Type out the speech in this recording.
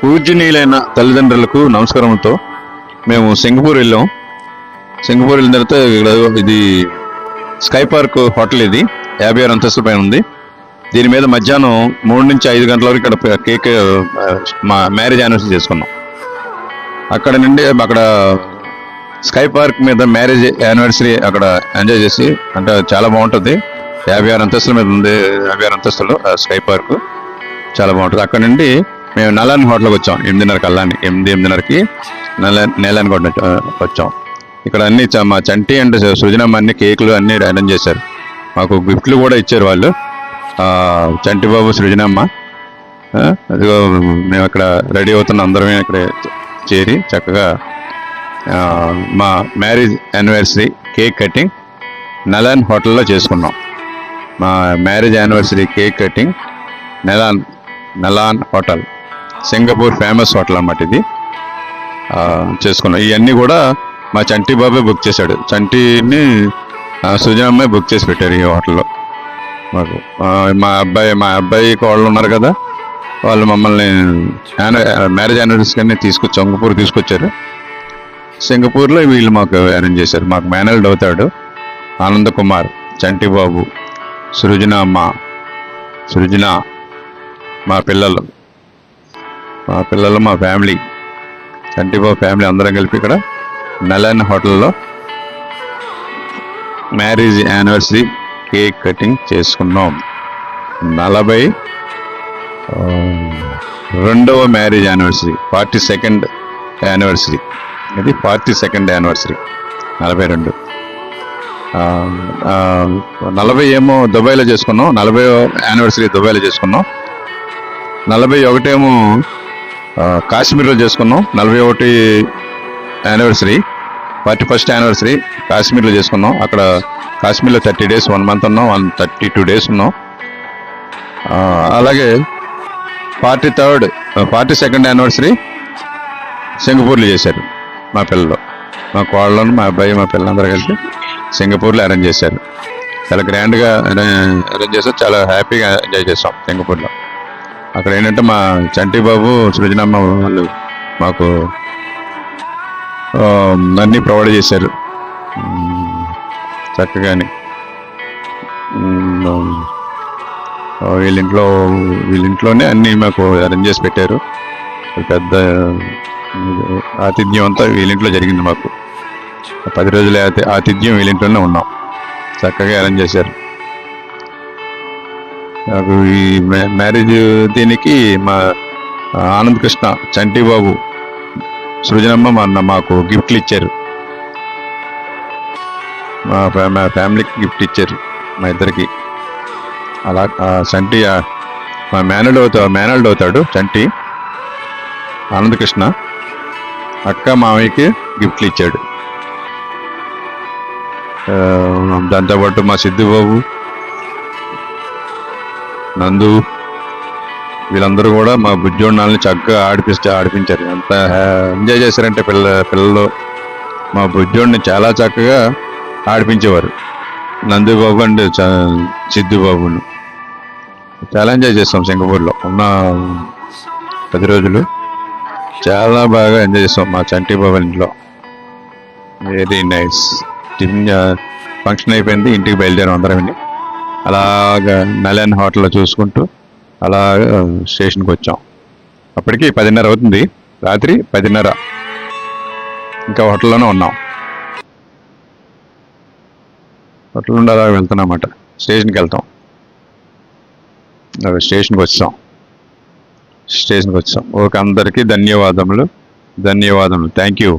పూజనీయులైన తల్లిదండ్రులకు నమస్కారంతో మేము సింగపూర్ వెళ్ళాం. సింగపూర్ వెళ్ళిన తర్వాత ఇది స్కై పార్క్ హోటల్, ఇది 56 అంతస్తుల పైన ఉంది. దీని మీద మధ్యాహ్నం 3 నుంచి 5 గంటల వరకు ఇక్కడ కేక్ మా మ్యారేజ్ యానివర్సరీ చేసుకున్నాం. అక్కడ నుండి అక్కడ స్కై పార్క్ మీద మ్యారేజ్ యానివర్సరీ అక్కడ ఎంజాయ్ చేసి, అంటే చాలా బాగుంటుంది. 56 అంతస్తుల మీద ఉంది, 56 అంతస్తులు స్కై పార్క్ చాలా బాగుంటుంది. అక్కడ నుండి మేము నలాన్ హోటల్కి వచ్చాం. 8:30 కల్లాని 8:30కి నెలాన్ హోటల్ వచ్చాం. ఇక్కడ అన్ని మా చంటి అండ్ సృజనమ్మ అన్ని కేకులు అన్ని అరేంజ్ చేశారు. మాకు గిఫ్ట్లు కూడా ఇచ్చారు వాళ్ళు, చంటి బాబు సృజనమ్మ. అదిగో మేము అక్కడ రెడీ అవుతున్న అందరమే ఇక్కడ చేరి చక్కగా మా మ్యారేజ్ యానివర్సరీ కేక్ కటింగ్ నలాన్ హోటల్లో చేసుకున్నాం. మా మ్యారేజ్ యానివర్సరీ కేక్ కటింగ్ నలాన్ హోటల్, సింగపూర్ ఫేమస్ హోటల్ అన్నమాట ఇది. చేసుకున్నాం. ఇవన్నీ కూడా మా చంటి బాబే బుక్ చేశాడు. చంటిని సుజనమ్మే బుక్ చేసి పెట్టారు ఈ హోటల్లో మాకు. మా అబ్బాయి కోళ్ళు ఉన్నారు కదా, వాళ్ళు మమ్మల్ని మ్యారేజ్ యానివర్సరీని సింగపూర్ తీసుకొచ్చారు. సింగపూర్లో వీళ్ళు మాకు అరేంజ్ చేశారు. మాకు మేనల్డ్ అవుతాడు ఆనంద్ కుమార్, చంటి బాబు, సృజన, మా పిల్లలు, మా ఫ్యామిలీ, చంటిబాబు ఫ్యామిలీ అందరం కలిపి ఇక్కడ నలాన్ హోటల్లో మ్యారేజ్ యానివర్సరీ కేక్ కటింగ్ చేసుకున్నాం. 42వ మ్యారేజ్ యానివర్సరీ, 42nd యానివర్సరీ. ఇది 42nd యానివర్సరీ. 42 40 ఏమో దుబాయ్లో చేసుకున్నాం. 40వ యానివర్సరీ దుబాయ్లో చేసుకున్నాం. 41 ఏమో కాశ్మీర్లో చేసుకున్నాం. 41 యానివర్సరీ, 41st యానివర్సరీ కాశ్మీర్లో చేసుకున్నాం. అక్కడ కాశ్మీర్లో 30 days 1 month ఉన్నాం, 32 days ఉన్నాం. అలాగే 42nd యానివర్సరీ సింగపూర్లో చేశారు. మా పిల్లలు, మా కోళ్ళను, మా అబ్బాయి, మా పిల్లలందరూ కలిసి సింగపూర్లో అరేంజ్ చేశారు. చాలా గ్రాండ్గా అరేంజ్ చేశారు. చాలా హ్యాపీగా ఎంజాయ్ చేస్తాం సింగపూర్లో. అక్కడ ఏంటంటే మా చంటి బాబు, సృజనమ్మ వాళ్ళు మాకు అన్నీ ప్రొవైడ్ చేశారు చక్కగాని. వీళ్ళింట్లోనే అన్నీ మాకు అరేంజ్ చేసి పెట్టారు. పెద్ద ఆతిథ్యం అంతా వీళ్ళింట్లో జరిగింది. మాకు 10 రోజుల ఆతిథ్యం వీళ్ళింట్లోనే ఉన్నాం. చక్కగా అరేంజ్ చేశారు. నాకు ఈ మ్యారేజ్ దీనికి మా ఆనంద్ కృష్ణ, చంటి బాబు, సృజనమ్మ మాకు గిఫ్ట్లు ఇచ్చారు. మా ఫ్యామిలీకి గిఫ్ట్ ఇచ్చారు మా ఇద్దరికి. అలా చంటి మా మేనల్డ్ అవుతాడు చంటి, ఆనంద్ కృష్ణ. అక్క మామయ్యకి గిఫ్ట్లు ఇచ్చాడు. దాంతోపాటు మా సిద్ధుబాబు, నందు, వీళ్ళందరూ కూడా మా బుజ్జోళ్ళని చక్కగా ఆడిపించారు. ఎంత ఎంజాయ్ చేశారంటే పిల్లలు మా బుజ్జోడిని చాలా చక్కగా ఆడిపించేవారు. నందుబాబు అండ్ సిద్ధుబాబును చాలా ఎంజాయ్ చేస్తాం సింగపూర్లో ఉన్న 10 రోజులు. చాలా బాగా ఎంజాయ్ చేస్తాం మా చంటి బాబు ఇంట్లో. Very nice. ఫంక్షన్ అయిపోయింది, ఇంటికి బయలుదేరాం అందరం. అలాగా నలాన్ హోటల్లో చూసుకుంటూ అలాగా స్టేషన్కి వచ్చాం. అప్పటికి 10:30 అవుతుంది, రాత్రి 10:30. ఇంకా హోటల్లోనే ఉన్నాం. హోటల్ నుండి అలా వెళ్తున్నామాట, స్టేషన్కి వెళ్తాం. స్టేషన్కి వచ్చాం. ఓకే, అందరికీ ధన్యవాదములు. Thank you.